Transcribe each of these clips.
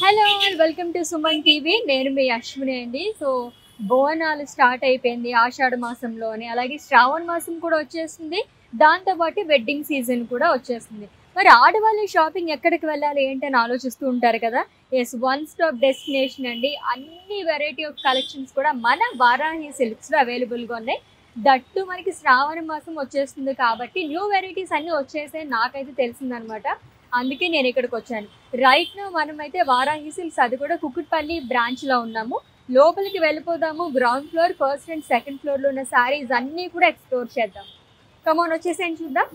Hello and welcome to Suman TV. నేను మీ అశ్విని అండి. So Bonalu start అయిపోయింది ఆషాఢ మాసంలోనే, అలాగే శ్రావణ మాసం కూడా వచ్చేస్తుంది, దాంతోపాటు వెడ్డింగ్ సీజన్ కూడా వచ్చేస్తుంది. మరి ఆడవాళ్ళు షాపింగ్ ఎక్కడికి వెళ్ళాలి ఏంటని ఆలోచిస్తూ ఉంటారు కదా. ఎస్, వన్ స్టాప్ డెస్టినేషన్ అండి. అన్ని వెరైటీ ఆఫ్ కలెక్షన్స్ కూడా మన వారాహి సిల్క్స్లో అవైలబుల్గా ఉన్నాయి. దట్టు మనకి శ్రావణ మాసం వచ్చేస్తుంది కాబట్టి న్యూ వెరైటీస్ అన్నీ వచ్చేసాయి, నాకైతే తెలిసిందనమాట. అందుకే నేను ఇక్కడికి వచ్చాను. రైట్ నో మనమైతే వారాహి సిల్క్స్, అది కూడా కుకుట్పల్లి బ్రాంచ్లో ఉన్నాము. లోపలికి వెళ్ళిపోదాము. Ground floor, first and second ఫ్లోర్లో ఉన్న శారీస్ అన్నీ కూడా ఎక్స్ప్లోర్ చేద్దాం. కమాన్, వచ్చేసేయండి చూద్దాం.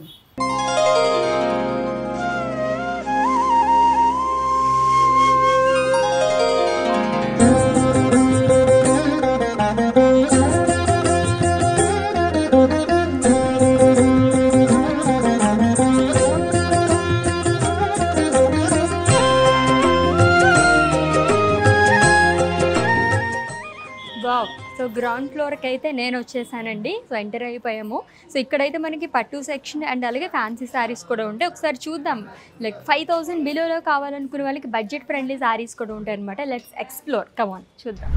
సో గ్రౌండ్ ఫ్లోర్కి అయితే నేను వచ్చేసానండి. సో ఎంటర్ అయిపోయాము. సో ఇక్కడైతే మనకి పట్టు సెక్షన్ అండ్ అలాగే ఫ్యాన్సీ శారీస్ కూడా ఉంటాయి. ఒకసారి చూద్దాం. లైక్ 5000 బిలోలో కావాలనుకునే వాళ్ళకి బడ్జెట్ ఫ్రెండ్లీ శారీస్ కూడా ఉంటాయి అనమాట. లెట్స్ ఎక్స్ప్లోర్, కమాన్ చూద్దాం.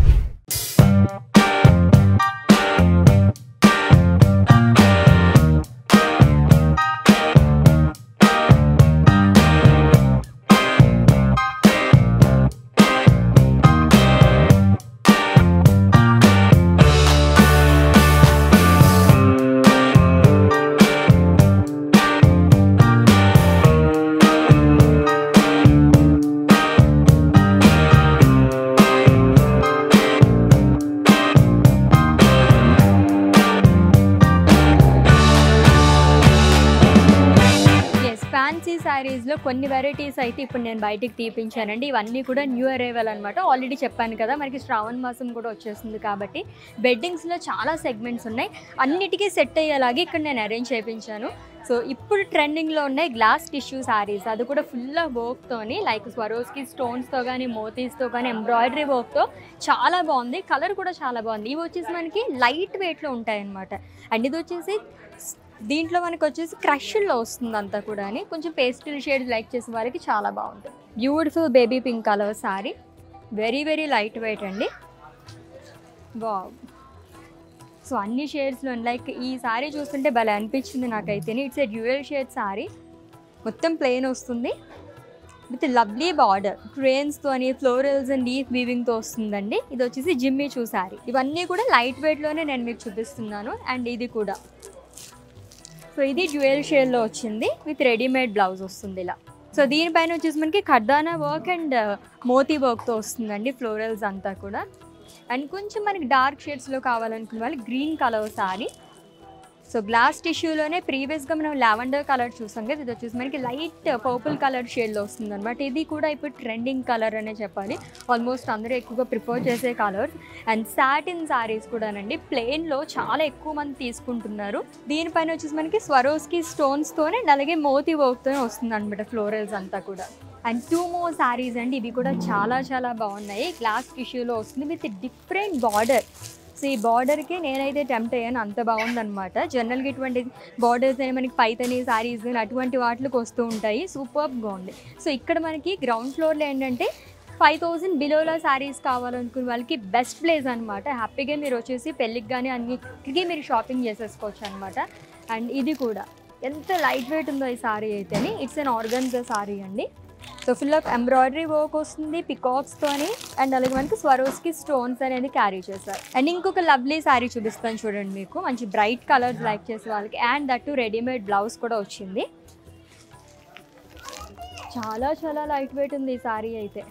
ఫ్యాన్సీ శారీస్లో కొన్ని వెరైటీస్ అయితే ఇప్పుడు నేను బయటికి తీపించానండి. ఇవన్నీ కూడా న్యూ అరైవల్ అనమాట. ఆల్రెడీ చెప్పాను కదా, మనకి శ్రావణ మాసం కూడా వచ్చేస్తుంది కాబట్టి వెడ్డింగ్స్లో చాలా సెగ్మెంట్స్ ఉన్నాయి. అన్నిటికీ సెట్ అయ్యేలాగే ఇక్కడ నేను అరేంజ్ చేయించాను. సో ఇప్పుడు ట్రెండింగ్లో ఉన్నాయి గ్లాస్ టిష్యూ శారీస్, అది కూడా ఫుల్ ఆఫ్ వర్క్తోని, లైక్ స్వరోస్కి స్టోన్స్తో కానీ మోతీస్తో కానీ ఎంబ్రాయిడరీ వర్క్తో చాలా బాగుంది. కలర్ కూడా చాలా బాగుంది. ఇవి వచ్చేసి మనకి లైట్ వెయిట్లో ఉంటాయి అన్నమాట. అండ్ ఇది వచ్చేసి దీంట్లో మనకు వచ్చేసి క్రష్లో వస్తుంది అంతా కూడా. అని కొంచెం పేస్టల్ షేడ్స్ లైక్ చేసే వాళ్ళకి చాలా బాగుంటుంది. Beautiful baby pink colour sari, very very light wait అండి. వావ్. సో అన్ని షేడ్స్లో లైక్ ఈ శారీ చూస్తుంటే భలే అనిపించింది నాకైతే. It's a dual shade sari, మొత్తం ప్లెయిన్ వస్తుంది విత్ లవ్లీ బార్డర్, క్రేన్స్తో అని ఫ్లోరల్స్ అండ్ లీఫ్ వీవింగ్తో వస్తుందండి. ఇది వచ్చేసి జిమ్మీ చూ శారీ. ఇవన్నీ కూడా లైట్ వెయిట్లోనే నేను మీకు చూపిస్తున్నాను. అండ్ ఇది కూడా, సో ఇది డ్యూయల్ షేడ్లో వచ్చింది విత్ రెడీమేడ్ బ్లౌజ్ వస్తుంది ఇలా. సో దీనిపైన వచ్చేసి మనకి ఖర్దానా వర్క్ అండ్ మోతీ వర్క్తో వస్తుందండి, ఫ్లోరల్స్ అంతా కూడా. అండ్ కొంచెం మనకి డార్క్ షేడ్స్లో కావాలనుకున్న వాళ్ళు green colour sari. So glass టిష్యూలోనే ప్రీవియస్గా మనం లావెండర్ కలర్ చూసాం కదా, ఇది వచ్చేసి మనకి లైట్ పర్పుల్ కలర్ షేడ్లో వస్తుంది అనమాట. ఇది కూడా ఇప్పుడు ట్రెండింగ్ కలర్ అనే చెప్పాలి. ఆల్మోస్ట్ అందరూ ఎక్కువగా ప్రిఫర్ చేసే కలర్. అండ్ సాటిన్ శారీస్ కూడానండి, ప్లెయిన్లో చాలా ఎక్కువ మంది తీసుకుంటున్నారు. దీనిపైన వచ్చేసి మనకి స్వరోస్కి స్టోన్స్తోనే అలాగే మోతీ వర్క్తోనే వస్తుంది అనమాట, ఫ్లోరల్స్ అంతా కూడా. అండ్ 2 more శారీస్ అండి, ఇవి కూడా చాలా చాలా బాగున్నాయి. గ్లాస్ టిష్యూలో వస్తుంది విత్ డిఫరెంట్ బార్డర్. సో ఈ బార్డర్కి నేనైతే టెంప్ట్ అయ్యాను, అంత బాగుందనమాట. జనరల్గా ఇటువంటి బార్డర్స్ అయినా మనకి పైతని శారీస్ అటువంటి వాటికి వస్తూ ఉంటాయి, సూపర్గా ఉంది. సో ఇక్కడ మనకి గ్రౌండ్ ఫ్లోర్లో ఏంటంటే 5000 బిలోలో శారీస్ కావాలనుకునే వాళ్ళకి బెస్ట్ ప్లేస్ అనమాట. హ్యాపీగా మీరు వచ్చేసి పెళ్ళికి కానీ అన్నిటికీ మీరు షాపింగ్ చేసేసుకోవచ్చు అనమాట. అండ్ ఇది కూడా ఎంత లైట్ వెయిట్ ఉందో ఈ శారీ అయితే. ఇట్స్ అన్ ఆర్గన్జా శారీ అండి. So full of embroidery work వస్తుంది పికాక్స్తోని. అండ్ అలాగే మనకి స్వరోస్కి స్టోన్స్ అనేది క్యారీ చేశారు. అండ్ ఇంకొక లవ్లీ శారీ చూపిస్తాను చూడండి మీకు, మంచి బ్రైట్ కలర్స్ లైక్ చేసే వాళ్ళకి. అండ్ దట్టు రెడీమేడ్ బ్లౌజ్ కూడా వచ్చింది. చాలా చాలా లైట్ వెయిట్ ఉంది ఈ శారీ అయితే.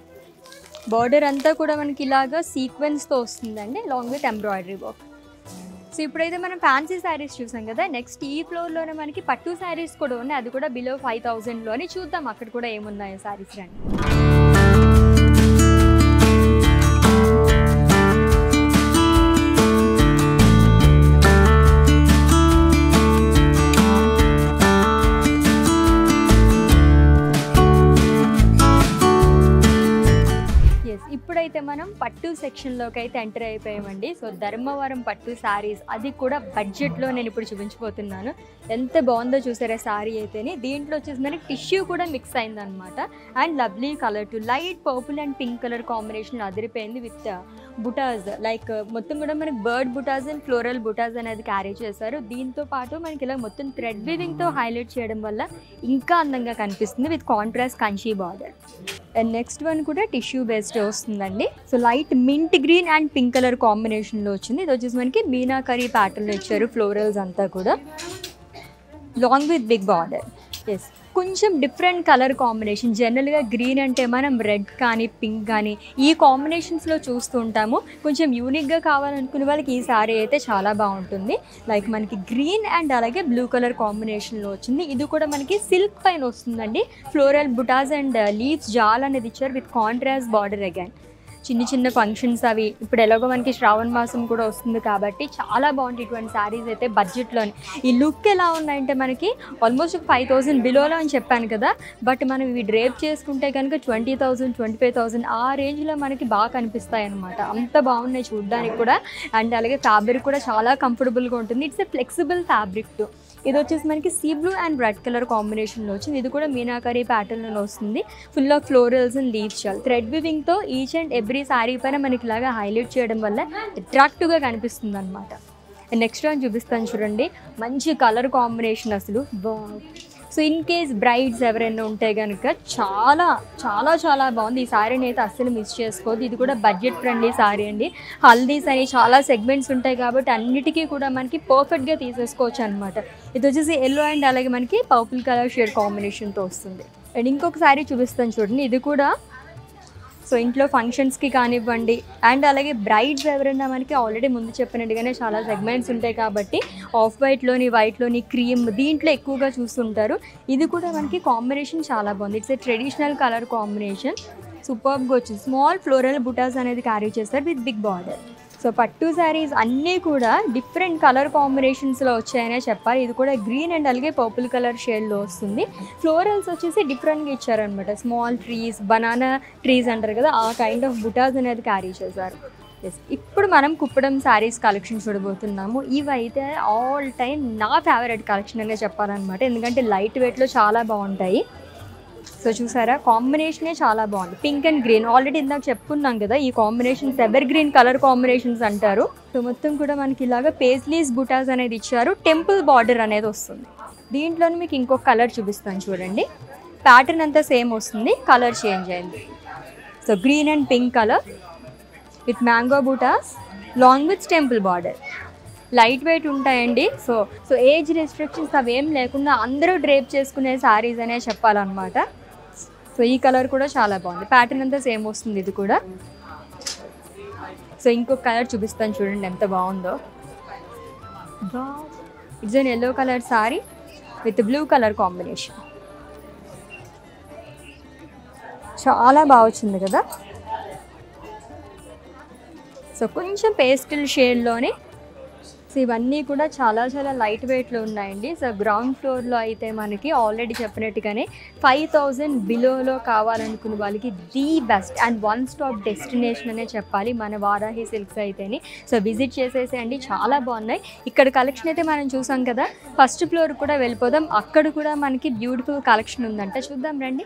బార్డర్ అంతా కూడా మనకి ఇలాగా సీక్వెన్స్తో వస్తుందండి, long with embroidery work. So ఇప్పుడైతే మనం ఫ్యాన్సీ శారీస్ చూసాం కదా, నెక్స్ట్ ఈ ఫ్లోర్లోనే మనకి పట్టు శారీస్ కూడా ఉన్నాయి, అది కూడా బిలో 5000లోని. చూద్దాం అక్కడ కూడా ఏమున్నాయో శారీస్ రండి. ఇప్పుడైతే మనం పట్టు సెక్షన్లోకి అయితే ఎంటర్ అయిపోయామండి. సో ధర్మవరం పట్టు శారీస్, అది కూడా బడ్జెట్లో నేను ఇప్పుడు చూపించబోతున్నాను. ఎంత బాగుందో చూసారా శారీ అయితేనే. దీంట్లో వచ్చేసి మనకి టిష్యూ కూడా మిక్స్ అయిందనమాట. And lovely colour to light purple and pink colour combination అదిరిపోయింది విత్ బుటాస్. లైక్ మొత్తం కూడా మనకి బర్డ్ బుటాస్ అండ్ ఫ్లోరల్ బుటాస్ అనేది క్యారీ చేశారు. దీంతో పాటు మనకి ఇలా మొత్తం థ్రెడ్ వీవింగ్తో హైలైట్ చేయడం వల్ల ఇంకా అందంగా కనిపిస్తుంది with contrast Kanchi border. And next one కూడా టిష్యూ బేస్డ్ వస్తుందండి. So light mint green and pink colour కాంబినేషన్లో వచ్చింది. ఇది వచ్చేసి మనకి మీనాకరీ ప్యాటర్న్లో ఇచ్చారు ఫ్లోరల్స్ అంతా కూడా, long with big border. Yes, కొంచెం డిఫరెంట్ కలర్ కాంబినేషన్. జనరల్గా గ్రీన్ అంటే మనం రెడ్ కానీ పింక్ కానీ ఈ కాంబినేషన్స్లో చూస్తూ ఉంటాము. కొంచెం యూనిక్గా కావాలనుకునే వాళ్ళకి ఈ సారీ అయితే చాలా బాగుంటుంది. లైక్ మనకి గ్రీన్ అండ్ అలాగే బ్లూ కలర్ కాంబినేషన్లో వచ్చింది. ఇది కూడా మనకి సిల్క్ పైన వస్తుందండి. ఫ్లోరల్ బుటాస్ అండ్ లీవ్స్ జాల్ అనేది ఇచ్చారు విత్ కాంట్రాస్ట్ బార్డర్ అగైన్. చిన్న చిన్న ఫంక్షన్స్ అవి ఇప్పుడు ఎలాగో మనకి శ్రావణ మాసం కూడా వస్తుంది కాబట్టి చాలా బాగుంటాయి ఇటువంటి శారీస్ అయితే బడ్జెట్లోనే. ఈ లుక్ ఎలా ఉన్నాయంటే మనకి ఆల్మోస్ట్ 5,000 బిలోలో అని చెప్పాను కదా, బట్ మనం ఇవి డ్రేప్ చేసుకుంటే కనుక 20,000 25,000 ఆ రేంజ్లో మనకి బాగా కనిపిస్తాయి అనమాట. అంత బాగున్నాయి చూడడానికి కూడా. అండ్ అలాగే ఫ్యాబ్రిక్ కూడా చాలా కంఫర్టబుల్గా ఉంటుంది. It's a flexible fabric too. ఇది వచ్చేసి మనకి sea blue and red colour కాంబినేషన్లో వచ్చింది. ఇది కూడా మీనాకరీ ప్యాటర్న్లో వస్తుంది. Full of florals and leaves చాలు థ్రెడ్ వివింగ్తో ఈచ్ అండ్ ఎవ్రీ శారీ పైన మనకి ఇలాగా హైలైట్ చేయడం వల్ల అట్రాక్టివ్గా కనిపిస్తుంది అనమాట. నెక్స్ట్ వన్ చూపిస్తాను చూడండి. మంచి కలర్ కాంబినేషన్ అసలు. సో ఇన్ కేస్ బ్రైడ్స్ ఎవరైనా ఉంటే కనుక చాలా చాలా చాలా బాగుంది. ఈ శారీని అయితే అస్సలు మిస్ చేసుకోవద్దు. ఇది కూడా బడ్జెట్ ఫ్రెండ్లీ శారీ అండి. హల్దీస్ అని చాలా సెగ్మెంట్స్ ఉంటాయి కాబట్టి అన్నిటికీ కూడా మనకి పర్ఫెక్ట్గా తీసేసుకోవచ్చు అనమాట. ఇది వచ్చేసి ఎల్లో అండ్ అలాగే మనకి పర్పుల్ కలర్ షేడ్ కాంబినేషన్తో వస్తుంది. అండ్ ఇంకొక శారీ చూపిస్తాను చూడండి. ఇది కూడా సో ఇంట్లో ఫంక్షన్స్కి కానివ్వండి అండ్ అలాగే బ్రైడ్స్ ఎవరైనా మనకి ఆల్రెడీ ముందు చెప్పినట్టుగానే చాలా సెగ్మెంట్స్ ఉంటాయి కాబట్టి ఆఫ్ వైట్లోని వైట్లోని క్రీమ్ దీంట్లో ఎక్కువగా చూస్తుంటారు. ఇది కూడా మనకి కాంబినేషన్ చాలా బాగుంది. It's a traditional colour combination. సూపర్గా వచ్చింది. స్మాల్ ఫ్లోరల్ బుటాస్ అనేది క్యారీ చేస్తారు విత్ బిగ్ బార్డర్. సో పట్టు శారీస్ అన్నీ కూడా డిఫరెంట్ కలర్ కాంబినేషన్స్లో వచ్చాయనే చెప్పాలి. ఇది కూడా గ్రీన్ అండ్ అలాగే పర్పుల్ కలర్ షేడ్లో వస్తుంది. ఫ్లోరల్స్ వచ్చేసి డిఫరెంట్గా ఇచ్చారనమాట. స్మాల్ ట్రీస్, బనానా ట్రీస్ అంటారు కదా, ఆ కైండ్ ఆఫ్ బుటాస్ అనేది క్యారీ చేశారు. ఎస్, ఇప్పుడు మనం కుప్పడం శారీస్ కలెక్షన్ చూడబోతున్నాము. ఇవైతే ఆల్ టైమ్ నా ఫేవరెట్ కలెక్షన్ అనే చెప్పాలన్నమాట. ఎందుకంటే లైట్ వెయిట్లో చాలా బాగుంటాయి. సో చూసారా, కాంబినేషనే చాలా బాగుంది. పింక్ అండ్ గ్రీన్ ఆల్రెడీ ఇందాక చెప్పుకున్నాం కదా, ఈ combinations ever green colour combinations అంటారు. సో మొత్తం కూడా మనకి ఇలాగా పేస్లీస్ బుటాస్ అనేది ఇచ్చారు. టెంపుల్ బార్డర్ అనేది వస్తుంది. దీంట్లోనే మీకు ఇంకొక కలర్ చూపిస్తాను చూడండి. ప్యాటర్న్ అంతా సేమ్ వస్తుంది, కలర్ చేంజ్ అయింది. So green and pink colour with mango butas long with temple border. Light weight ఉంటాయండి. సో ఏజ్ రెస్ట్రిక్షన్స్ అవేం లేకుండా అందరూ డ్రేప్ చేసుకునే శారీస్ అనే చెప్పాలన్నమాట. సో ఈ కలర్ కూడా చాలా బాగుంది. ప్యాటర్న్ అంతా సేమ్ వస్తుంది ఇది కూడా. సో ఇంకొక కలర్ చూపిస్తాను చూడండి ఎంత బాగుందో. It's an yellow colour sari with blue colour combination. చాలా బాగా వచ్చింది కదా. సో కొంచెం పేస్టల్ షేడ్లోనే. సో ఇవన్నీ కూడా చాలా చాలా లైట్ వెయిట్లో ఉన్నాయండి. సో గ్రౌండ్ ఫ్లోర్లో అయితే మనకి ఆల్రెడీ చెప్పినట్టుగానే 5,000 బిలోలో కావాలనుకున్న వాళ్ళకి the best and one stop destination అనే చెప్పాలి మన వారాహి సిల్క్స్ అయితేనే. సో విజిట్ చేసేసేయండి, చాలా బాగున్నాయి. ఇక్కడ కలెక్షన్ అయితే మనం చూసాం కదా, ఫస్ట్ ఫ్లోర్ కూడా వెళ్ళిపోదాం. అక్కడ కూడా మనకి బ్యూటిఫుల్ కలెక్షన్ ఉందంట, చూద్దాం రండి.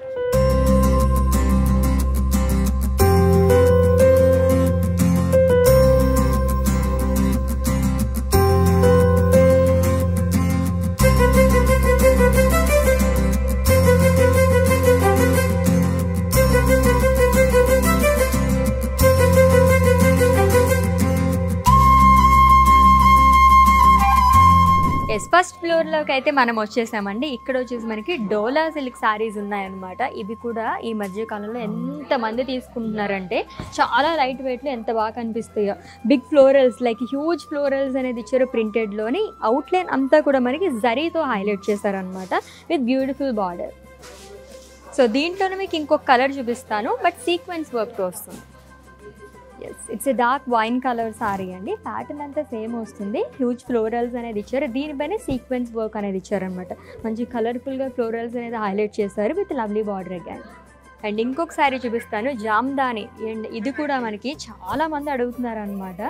ఎస్, ఫస్ట్ ఫ్లోర్లోకి అయితే మనం వచ్చేసామండి. ఇక్కడ వచ్చేసి మనకి డోలా సిల్క్ శారీస్ ఉన్నాయన్నమాట. ఇవి కూడా ఈ మధ్య కాలంలో ఎంతమంది తీసుకుంటున్నారంటే చాలా లైట్ వెయిట్లో ఎంత బాగా కనిపిస్తాయో. Big florals like huge florals అనేది ఇచ్చారు ప్రింటెడ్లోని. అవుట్లైన్ అంతా కూడా మనకి జరీతో హైలైట్ చేశారనమాట విత్ బ్యూటిఫుల్ బార్డర్. సో దీంట్లోనే మీకు ఇంకొక కలర్ చూపిస్తాను, బట్ సీక్వెన్స్ వర్క్తో వస్తుంది. Yes, it's a dark wine colour sorry అండి. ప్యాటర్న్ అంతా సేమ్ వస్తుంది. హ్యూజ్ ఫ్లోరల్స్ అనేది ఇచ్చారు. దీనిపైన సీక్వెన్స్ వర్క్ అనేది ఇచ్చారనమాట. మంచి కలర్ఫుల్గా ఫ్లోరల్స్ అనేది హైలైట్ చేశారు with lovely border again. And ఇంకొక శారీ చూపిస్తాను, జామ్దాని. అండ్ ఇది కూడా మనకి చాలామంది అడుగుతున్నారు అనమాట.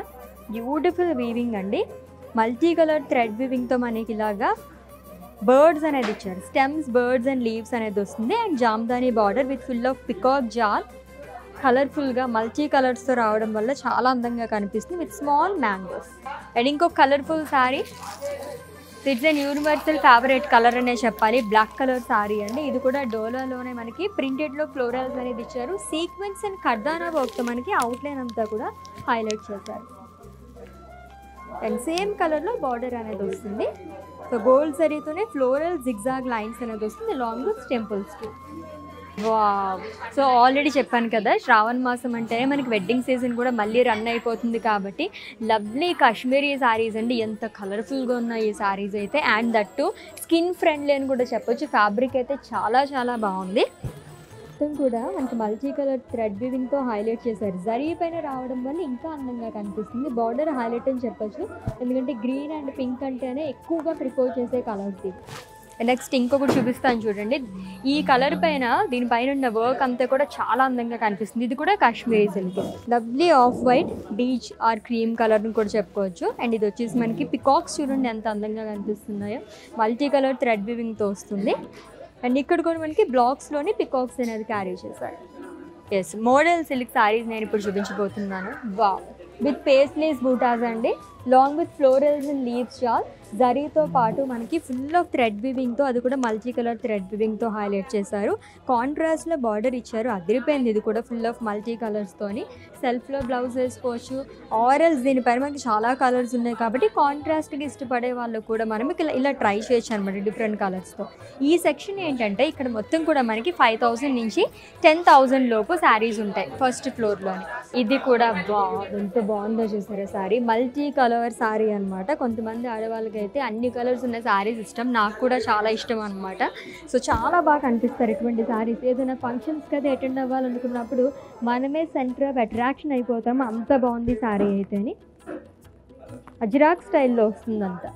బ్యూటిఫుల్ వీవింగ్ అండి, మల్టీ కలర్ థ్రెడ్ వీవింగ్తో మనకి ఇలాగా బర్డ్స్ అనేది ఇచ్చారు. స్టెమ్స్, బర్డ్స్ అండ్ లీవ్స్ అనేది వస్తుంది. And jamdani border with full of peacock jaal, కలర్ఫుల్గా మల్టీ కలర్స్తో రావడం వల్ల చాలా అందంగా కనిపిస్తుంది విత్ స్మాల్ మ్యాంగోస్. అండ్ ఇంకొక colourful sari, it's an universal favourite colour అనే చెప్పాలి, బ్లాక్ కలర్ శారీ అండి. ఇది కూడా డోలాలోనే మనకి ప్రింటెడ్లో ఫ్లోరల్స్ అనేది ఇచ్చారు. సీక్వెన్స్ అండ్ కర్దానా వర్క్తో మనకి అవుట్లైన్ అంతా కూడా హైలైట్ చేశారు. అండ్ సేమ్ కలర్లో బార్డర్ అనేది వస్తుంది. సో గోల్డ్ జరీతోనే ఫ్లోరల్ జిగ్జాగ్ లైన్స్ అనేది వస్తుంది లాంగ్ విత్ టెంపుల్స్కి. వావ్! సో ఆల్రెడీ చెప్పాను కదా, శ్రావణ మాసం అంటే మనకి వెడ్డింగ్ సీజన్ కూడా మళ్ళీ రన్ అయిపోతుంది కాబట్టి లవ్లీ కాశ్మీరీ శారీస్ అండి. ఎంత కలర్ఫుల్గా ఉన్నాయి ఈ శారీస్ అయితే. అండ్ దట్టు స్కిన్ ఫ్రెండ్లీ అని కూడా చెప్పొచ్చు. ఫ్యాబ్రిక్ అయితే చాలా చాలా బాగుంది. మొత్తం కూడా మనకి మల్టీ కలర్ థ్రెడ్ వీవింగ్తో హైలైట్ చేశారు. జరీ పైన రావడం వల్ల ఇంకా అందంగా కనిపిస్తుంది. బార్డర్ హైలైట్ అని చెప్పొచ్చు, ఎందుకంటే గ్రీన్ అండ్ పింక్ అంటేనే ఎక్కువగా ప్రిఫర్ చేసే కలర్స్ ఇవి. నెక్స్ట్ ఇంకొకటి చూపిస్తాను చూడండి. ఈ కలర్ పైన దీనిపైన ఉన్న వర్క్ అంతా కూడా చాలా అందంగా కనిపిస్తుంది. ఇది కూడా Kashmiri silk, lovely off white, beach are cream కలర్ని కూడా చెప్పుకోవచ్చు. అండ్ ఇది వచ్చేసి మనకి పికాక్స్ చూడండి ఎంత అందంగా కనిపిస్తున్నాయో, మల్టీ కలర్ థ్రెడ్ వీవింగ్తో వస్తుంది. అండ్ ఇక్కడ కూడా మనకి బ్లాక్స్లోని పికాక్స్ అనేది క్యారీ చేశారు. ఎస్, మోడల్ సిల్క్ శారీస్ నేను ఇప్పుడు చూపించబోతున్నాను. వావ్! విత్ పేస్లేస్ బూటాస్ అండి, long with florals and leaves shawl. జరీతో పాటు మనకి ఫుల్ ఆఫ్ థ్రెడ్ వీవింగ్తో, అది కూడా మల్టీ కలర్ థ్రెడ్ వీవింగ్తో హైలైట్ చేశారు. కాంట్రాస్ట్లో బార్డర్ ఇచ్చారు, అదిరిపోయింది. ఇది కూడా ఫుల్ ఆఫ్ మల్టీ కలర్స్తోని సెల్ఫ్లో బ్లౌజ్ వేసుకోవచ్చు. ఆరల్స్ దీనిపైన మనకి చాలా కలర్స్ ఉన్నాయి కాబట్టి కాంట్రాస్ట్కి ఇష్టపడే వాళ్ళు కూడా మనం ఇలా ట్రై చేయొచ్చు అనమాట డిఫరెంట్ కలర్స్తో. ఈ సెక్షన్ ఏంటంటే ఇక్కడ మొత్తం కూడా మనకి 5000 నుంచి 10,000 లోపు శారీస్ ఉంటాయి ఫస్ట్ ఫ్లోర్లోని. ఇది కూడా ఎంత బాగుందో చూసారా శారీ, మల్టీ కలర్ శారీ అనమాట. కొంతమంది ఆడవాళ్ళకి అయితే అన్ని కలర్స్ ఉన్న శారీస్ ఇష్టం, నాకు కూడా చాలా ఇష్టం అనమాట. సో చాలా బాగా కనిపిస్తారు ఇటువంటి శారీస్. ఏదైనా ఫంక్షన్స్కి అయితే అటెండ్ అవ్వాలనుకున్నప్పుడు మనమే సెంటర్ ఆఫ్ అట్రాక్షన్ అయిపోతాము, అంత బాగుంది శారీ అయితేని. అజ్రాక్ స్టైల్లో వస్తుందంతా.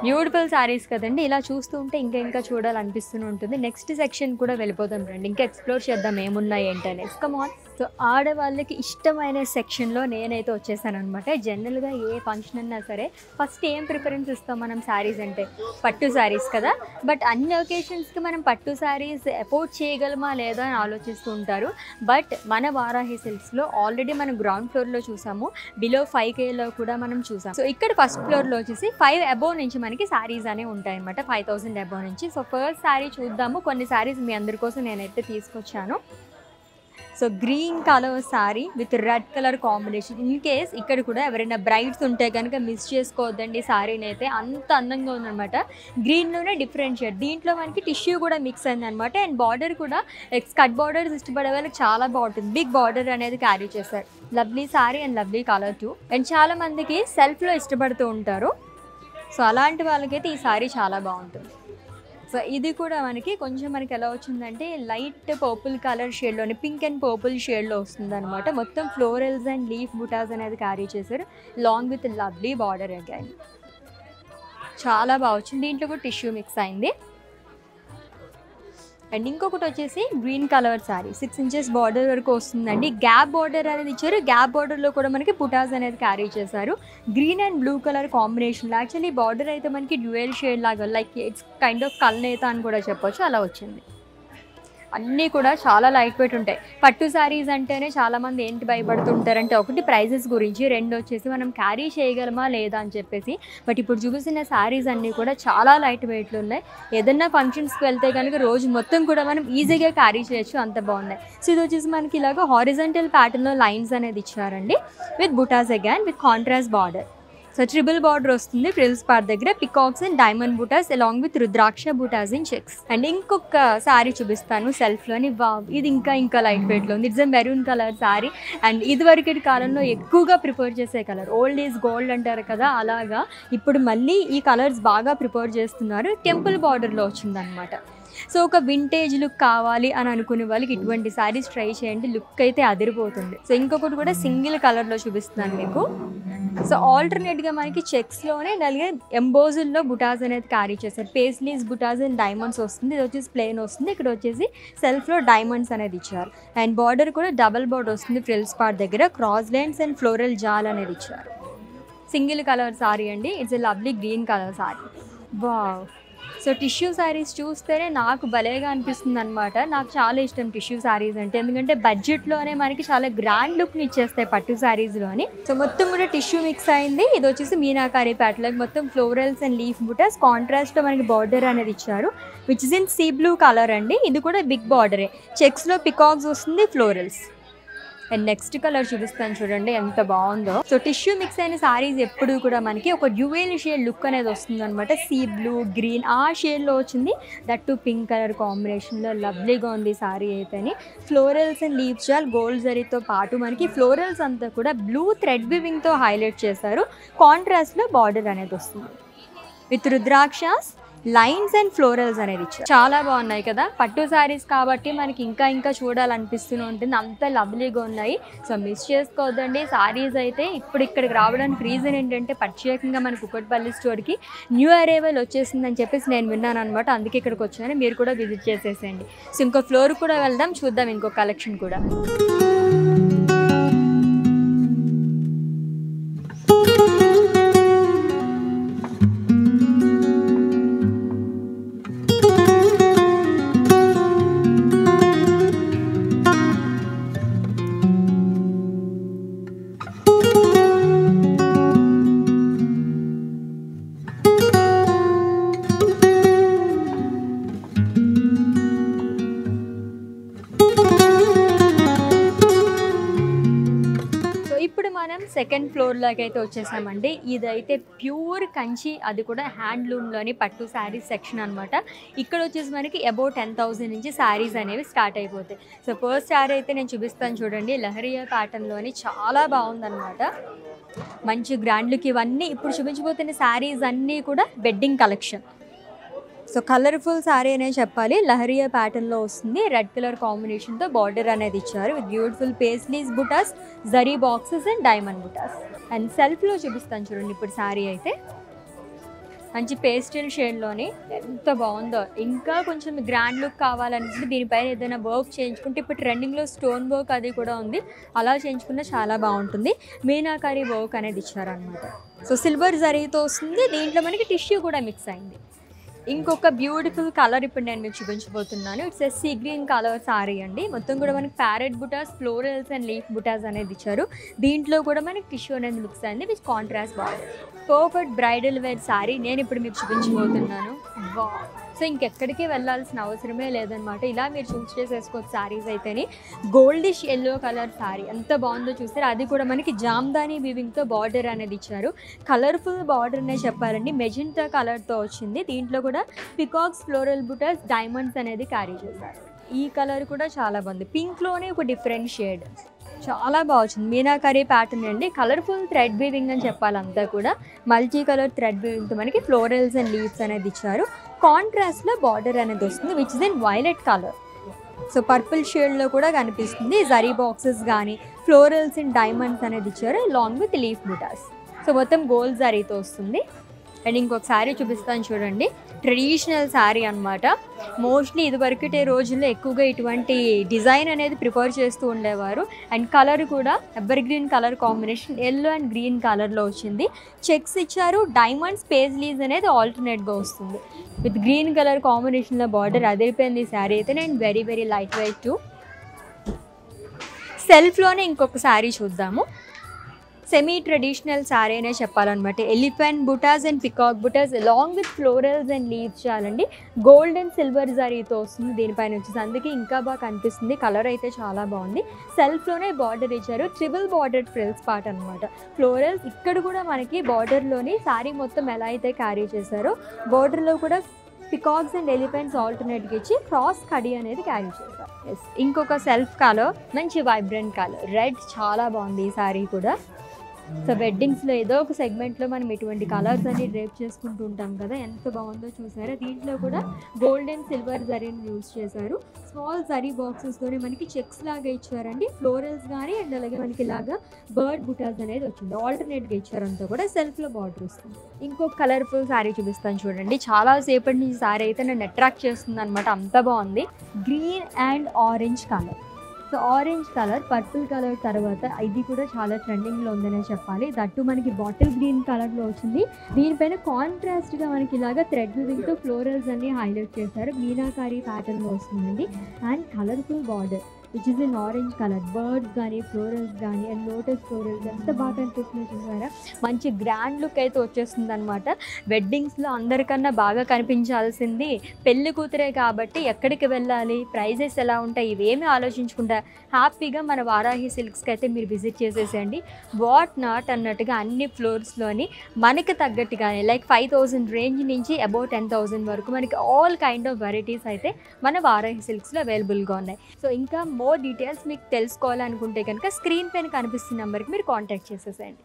బ్యూటిఫుల్ శారీస్ కదండి, ఇలా చూస్తూ ఉంటే ఇంకా చూడాలనిపిస్తూనే ఉంటుంది. నెక్స్ట్ సెక్షన్ కూడా వెళ్ళిపోతాం రండి, ఇంకా ఎక్స్ప్లోర్ చేద్దాం ఏమున్నాయి ఏంటనే. Come on. సో ఆడవాళ్ళకి ఇష్టమైన సెక్షన్లో నేనైతే వచ్చేసాను అనమాట. జనరల్గా ఏ ఫంక్షన్ అన్నా సరే ఫస్ట్ ఏం ప్రిఫరెన్స్ ఇస్తాం మనం శారీస్ అంటే, పట్టు శారీస్ కదా. బట్ అన్ని ఒకేషన్స్కి మనం పట్టు శారీస్ ఎఫోర్డ్ చేయగలమా లేదా అని ఆలోచిస్తూ ఉంటారు. బట్ మన వారాహి సిల్క్స్లో ఆల్రెడీ మనం గ్రౌండ్ ఫ్లోర్లో చూసాము, బిలో 5Kలో కూడా మనం చూసాము. సో ఇక్కడ ఫస్ట్ ఫ్లోర్లో వచ్చేసి 5 అబోవ్ నుంచి మనకి శారీస్ అనేవి ఉంటాయి అనమాట, 5000 అబోవ్ నుంచి. సో ఫస్ట్ శారీ చూద్దాము. కొన్ని శారీస్ మీ అందరి కోసం నేనైతే తీసుకొచ్చాను. So green colour sari with red colour combination. In case ఇక్కడ కూడా ఎవరైనా బ్రైడ్స్ ఉంటే కనుక మిస్ చేసుకోవద్దండి శారీని అయితే, అంత అందంగా ఉందన్నమాట. గ్రీన్లోనే డిఫరెంట్ షేడ్, దీంట్లో మనకి టిష్యూ కూడా మిక్స్ అయింది అనమాట. అండ్ బార్డర్ కూడా కట్ బార్డర్స్ ఇష్టపడే వాళ్ళకి చాలా బాగుంటుంది. బిగ్ బార్డర్ అనేది క్యారీ చేశారు. Lovely sari and lovely colour two. And చాలా మందికి సెల్ఫ్లో ఇష్టపడుతూ ఉంటారు, సో అలాంటి వాళ్ళకైతే ఈ శారీ చాలా బాగుంటుంది. సో ఇది కూడా మనకి కొంచెం మనకి ఎలా వచ్చిందంటే లైట్ పర్పుల్ కలర్ షేడ్లోని, పింక్ అండ్ పర్పుల్ షేడ్లో వస్తుంది అనమాట. మొత్తం ఫ్లోరల్స్ అండ్ లీఫ్ బుటాస్ అనేది క్యారీ చేశారు long with lovely border again. చాలా బాగా వచ్చింది. దీంట్లో కూడా టిష్యూ మిక్స్ అయింది. అండ్ ఇంకొకటి వచ్చేసి green colour sari, 6 inches border వరకు వస్తుందండి. గ్యాప్ బార్డర్ అనేది ఇచ్చారు. గ్యాప్ బార్డర్లో కూడా మనకి బుటాస్ అనేది క్యారీ చేశారు. Green and blue colour combination. Actually border అయితే మనకి డ్యూయల్ షేడ్ లాగా, లైక్ ఇట్స్ కైండ్ ఆఫ్ కల్నేత అని కూడా చెప్పొచ్చు, అలా వచ్చింది. అన్నీ కూడా చాలా లైట్ వెయిట్ ఉంటాయి. పట్టు శారీస్ అంటేనే చాలామంది ఏంటి భయపడుతుంటారంటే, ఒకటి ప్రైజెస్ గురించి, రెండు వచ్చేసి మనం క్యారీ చేయగలమా లేదా అని చెప్పేసి. బట్ ఇప్పుడు చూపిస్తున్న శారీస్ అన్నీ కూడా చాలా లైట్ వెయిట్లు ఉన్నాయి. ఏదన్నా ఫంక్షన్స్కి వెళ్తే కనుక రోజు మొత్తం కూడా మనం ఈజీగా క్యారీ చేయొచ్చు, అంత బాగున్నాయి. సో ఇది వచ్చేసి మనకి ఇలాగ హారిజంటల్ ప్యాటర్న్లో లైన్స్ అనేది ఇచ్చారండి with butas again with contrast border. So triple border వస్తుంది ఫ్రిల్స్ పార్ట్ దగ్గర, peacocks and diamond butas along with rudraksha butas in checks. And ఇంకొక శారీ చూపిస్తాను సెల్ఫ్లోని. వావ్, ఇది ఇంకా లైట్ వెయిట్లో ఉంది. It's maroon colour sari. And ఇదివరకటి కాలంలో ఎక్కువగా ప్రిఫర్ చేసే కలర్, ఓల్డ్ ఈజ్ గోల్డ్ అంటారు కదా, అలాగా ఇప్పుడు మళ్ళీ ఈ కలర్స్ బాగా ప్రిఫర్ చేస్తున్నారు. టెంపుల్ బార్డర్లో వచ్చిందనమాట. సో ఒక వింటేజ్ లుక్ కావాలి అని అనుకునే వాళ్ళకి ఇటువంటి శారీస్ ట్రై చేయండి, లుక్ అయితే అదిరిపోతుంది. సో ఇంకొకటి కూడా సింగిల్ కలర్లో చూపిస్తున్నాను మీకు. సో ఆల్టర్నేట్గా మనకి చెక్స్లోనే అలాగే ఎంబోజుల్లో బుటాస్ అనేది క్యారీ చేశారు. పేస్లీస్ బుటాస్ అండ్ డైమండ్స్ వస్తుంది. ఇది వచ్చేసి ప్లెయిన్ వస్తుంది. ఇక్కడ వచ్చేసి సెల్ఫ్లో డైమండ్స్ అనేది ఇచ్చారు. అండ్ బార్డర్ కూడా డబల్ బార్డర్ వస్తుంది. ఫ్రిల్స్ పార్ట్ దగ్గర క్రాస్ లైన్స్ అండ్ ఫ్లోరల్ జాల్ అనేది ఇచ్చారు. సింగిల్ కలర్ సారీ అండి. It's a lovely green colour sorry. Wow. So tissue saris చూస్తేనే నాకు భలేగా అనిపిస్తుంది అనమాట. నాకు చాలా ఇష్టం టిష్యూ శారీస్ అంటే, ఎందుకంటే బడ్జెట్లోనే మనకి చాలా గ్రాండ్ లుక్ని ఇచ్చేస్తాయి పట్టు శారీస్లోని. సో మొత్తం కూడా టిష్యూ మిక్స్ అయింది. ఇది వచ్చేసి మీనాకారి ప్యాటర్న్, మొత్తం ఫ్లోరల్స్ అండ్ లీఫ్ బుటాస్. కాంట్రాస్ట్లో మనకి బార్డర్ అనేది ఇచ్చారు, which is in sea blue colour అండి. ఇది కూడా బిగ్ బార్డరే. చెక్స్లో పికాక్స్ వస్తుంది, ఫ్లోరల్స్. అండ్ నెక్స్ట్ కలర్ చూపిస్తాను చూడండి, ఎంత బాగుందో. సో టిష్యూ మిక్స్ అయిన సారీస్ ఎప్పుడు కూడా మనకి ఒక డ్యూయల్ షేడ్ లుక్ అనేది వస్తుంది అనమాట. సీ బ్లూ, గ్రీన్ ఆ షేడ్లో వచ్చింది. దట్ టు పింక్ కలర్ కాంబినేషన్లో లవ్లీగా ఉంది సారీ అయితేని. Florals and leaves jaal gold జరీతో పాటు మనకి ఫ్లోరల్స్ అంతా కూడా బ్లూ థ్రెడ్ వివింగ్తో హైలైట్ చేశారు. కాంట్రాస్ట్లో బార్డర్ అనేది వస్తుంది విత్ రుద్రాక్షస్, లైన్స్ అండ్ ఫ్లోరల్స్ అనేది ఇచ్చారు. చాలా బాగున్నాయి కదా పట్టు శారీస్ కాబట్టి మనకి ఇంకా ఇంకా చూడాలనిపిస్తూనే ఉంటుంది. అంత లవ్లీగా ఉన్నాయి. సో మిస్ చేసుకోవద్దండి శారీస్ అయితే. ఇప్పుడు ఇక్కడికి రావడానికి రీజన్ ఏంటంటే ప్రత్యేకంగా మన కుకట్పల్లి స్టోర్కి న్యూ అరైవల్ వచ్చేసిందని చెప్పేసి నేను విన్నాను అనమాట. అందుకే ఇక్కడికి వచ్చాను. మీరు కూడా విజిట్ చేసేసేయండి. సో ఇంకో ఫ్లోర్ కూడా వెళ్దాం, చూద్దాం ఇంకో కలెక్షన్ కూడా. సెకండ్ ఫ్లోర్లోకి అయితే వచ్చేసామండి. ఇదైతే ప్యూర్ కంచి, అది కూడా హ్యాండ్లూమ్లోని పట్టు శారీస్ సెక్షన్ అనమాట. ఇక్కడ వచ్చేసి మనకి అబౌట్ 10,000 నుంచి శారీస్ అనేవి స్టార్ట్ అయిపోతాయి. సో ఫస్ట్ శారీ అయితే నేను చూపిస్తాను చూడండి. లహరియా ప్యాటర్న్లోని చాలా బాగుందన్నమాట. మంచి గ్రాండ్ లుక్. ఇవన్నీ ఇప్పుడు చూపించబోతున్న శారీస్ అన్నీ కూడా wedding collection. So colourful sari అనే చెప్పాలి. లహరియా ప్యాటర్న్లో వస్తుంది. రెడ్ కలర్ కాంబినేషన్తో బార్డర్ అనేది ఇచ్చారు with beautiful paisleys butas, zari boxes and diamond butas. And సెల్ఫ్లో చూపిస్తాను చూడండి ఇప్పుడు శారీ అయితే. మంచి పేస్టల్ షేడ్లోని ఎంత బాగుందో. ఇంకా కొంచెం గ్రాండ్ లుక్ కావాలనుకుంటే దీనిపైన ఏదైనా వర్క్ చేయించుకుంటే, ఇప్పుడు ట్రెండింగ్లో స్టోన్ వర్క్ అది కూడా ఉంది, అలా చేయించుకుంటే చాలా బాగుంటుంది. మీనాకారి వర్క్ అనేది ఇచ్చారనమాట. సో సిల్వర్ జరీతో వస్తుంది. దీంట్లో మనకి టిష్యూ కూడా మిక్స్ అయింది. ఇంకొక బ్యూటిఫుల్ కలర్ ఇప్పుడు నేను మీకు చూపించబోతున్నాను. It's a sea green colour sorry అండి. మొత్తం కూడా మనకి parrot butas, florals and leaf butas అనేది ఇచ్చారు. దీంట్లో కూడా మనకి టిష్యూ అనేది మిక్స్ అయింది with contrast border. Perfect bridal wear sari నేను ఇప్పుడు మీకు చూపించబోతున్నాను. సో ఇంకెక్కడికి వెళ్ళాల్సిన అవసరమే లేదనమాట. ఇలా మీరు చూస్ చేసేసుకోవచ్చు శారీస్ అయితేని. గోల్డిష్ ఎల్లో కలర్ శారీ ఎంత బాగుందో చూస్తారు. అది కూడా మనకి జామ్దాని వీవింగ్తో బార్డర్ అనేది ఇచ్చారు. కలర్ఫుల్ బార్డర్ అనే చెప్పాలండి. మెజెంటా కలర్తో వచ్చింది. దీంట్లో కూడా పికాక్స్, ఫ్లోరల్ బుటాస్, డైమండ్స్ అనేది క్యారీ చేశారు. ఈ కలర్ కూడా చాలా బాగుంది. పింక్లోనే ఒక డిఫరెంట్ షేడ్, చాలా బాగా వచ్చింది. మీనాకారి ప్యాటర్న్ అండి. కలర్ఫుల్ థ్రెడ్ వీవింగ్ అని చెప్పాలి. అంతా కూడా మల్టీ కలర్ థ్రెడ్ వీవింగ్తో మనకి ఫ్లోరల్స్ అండ్ లీవ్స్ అనేది ఇచ్చారు. కాంట్రాస్ట్లో బార్డర్ అనేది వస్తుంది which is in violet colour. So purple షేడ్లో కూడా కనిపిస్తుంది. జరీ బాక్సెస్ కానీ ఫ్లోరల్స్ అండ్ డైమండ్స్ అనేది ఇచ్చారు long with leaf butas. So మొత్తం గోల్డ్ జరీతో వస్తుంది. అండ్ ఇంకొక శారీ చూపిస్తాను చూడండి. ట్రెడిషనల్ శారీ అనమాట. మోస్ట్లీ ఇదివరకటే రోజుల్లో ఎక్కువగా ఇటువంటి డిజైన్ అనేది ప్రిఫర్ చేస్తూ ఉండేవారు. అండ్ కలర్ కూడా ever green colour combination, yellow and green కలర్లో వచ్చింది. చెక్స్ ఇచ్చారు. డైమండ్స్, పేస్లీస్ అనేది ఆల్టర్నేట్గా వస్తుంది విత్ గ్రీన్ కలర్ కాంబినేషన్లో బార్డర్. అదిరిపోయింది ఈ శారీ అయితే. నేను very very light weight too. సెల్ఫ్లోనే ఇంకొక శారీ చూద్దాము. సెమీ ట్రెడిషనల్ శారీ అనే చెప్పాలన్నమాట. Elephant butas and peacock butas along with florals and leaves చాలండి. గోల్డ్ అండ్ సిల్వర్ జరీతో వస్తుంది దీనిపైన వచ్చేసి. అందుకే ఇంకా బాగా కనిపిస్తుంది. కలర్ అయితే చాలా బాగుంది. సెల్ఫ్లోనే బార్డర్ ఇచ్చారు. ట్రిపుల్ బార్డర్ ఫ్రిల్స్ పార్ట్ అనమాట. ఫ్లోరల్స్ ఇక్కడ కూడా మనకి బార్డర్లోని శారీ మొత్తం ఎలా అయితే క్యారీ చేశారో బార్డర్లో కూడా పికాక్స్ అండ్ ఎలిఫెంట్స్ ఆల్టర్నేట్గా ఇచ్చి క్రాస్ కడి అనేది క్యారీ చేశారు. ఇంకొక సెల్ఫ్ కలర్, మంచి వైబ్రెంట్ కలర్ రెడ్, చాలా బాగుంది ఈ శారీ కూడా. సో వెడ్డింగ్స్లో ఏదో ఒక సెగ్మెంట్లో మనం ఇటువంటి కలర్స్ అన్ని డ్రేప్ చేసుకుంటూ ఉంటాం కదా, ఎంత బాగుందో చూసారా. దీంట్లో కూడా గోల్డ్ అండ్ సిల్వర్ జరీని యూజ్ చేశారు. స్మాల్ జరీ బాక్సెస్తోనే మనకి చెక్స్ లాగా ఇచ్చారండి, ఫ్లోరల్స్ కానీ అండ్ అలాగే మనకి ఇలాగా బర్డ్ బుటాస్ అనేది వచ్చింది. ఆల్టర్నేట్గా ఇచ్చారంతా కూడా సెల్ఫ్లో బార్డర్ వస్తుంది. ఇంకొక కలర్ఫుల్ శారీ చూపిస్తాను చూడండి. చాలా సేపటి నుంచి శారీ అయితే నన్ను అట్రాక్ట్ చేస్తుంది అనమాట, అంత బాగుంది. Green and orange colour. So orange colour, purple colour తర్వాత ఇది కూడా చాలా ట్రెండింగ్లో ఉందనే చెప్పాలి. దట్టు మనకి బాటిల్ గ్రీన్ కలర్లో వచ్చింది. దీనిపైన కాంట్రాస్ట్గా మనకి ఇలాగా థ్రెడ్ వీవింగ్తో ఫ్లోరల్స్ అన్ని హైలైట్ చేశారు. మీనాకారి ప్యాటర్న్లో వస్తుందండి and colourful border which is in orange colour. Birds కానీ ఫ్లోరల్స్ కానీ అండ్ లోటస్ ఫ్లోరల్స్ ఎంత బాగా కనిపిస్తున్నాయి చూసారా. మంచి గ్రాండ్ లుక్ అయితే వచ్చేస్తుంది అనమాట. వెడ్డింగ్స్లో అందరికన్నా బాగా కనిపించాల్సింది పెళ్లి కూతురే కాబట్టి ఎక్కడికి వెళ్ళాలి, ప్రైజెస్ ఎలా ఉంటాయి, ఇవేమీ ఆలోచించకుండా హ్యాపీగా మన వారాహి సిల్క్స్కి అయితే మీరు విజిట్ చేసేసేయండి. వాట్ నాట్ అన్నట్టుగా అన్ని ఫ్లోర్స్లోని మనకి తగ్గట్టుగానే లైక్ 5000 రేంజ్ నుంచి అబౌట్ 10,000 వరకు మనకి ఆల్ కైండ్ ఆఫ్ వెరైటీస్ అయితే మన వారాహి సిల్క్స్లో అవైలబుల్గా ఉన్నాయి. సో ఇంకా మోర్ డీటెయిల్స్ మీకు తెలుసుకోవాలనుకుంటే కనుక స్క్రీన్ పైన కనిపిస్తున్న నెంబర్కి మీరు కాంటాక్ట్ చేసేసేయండి.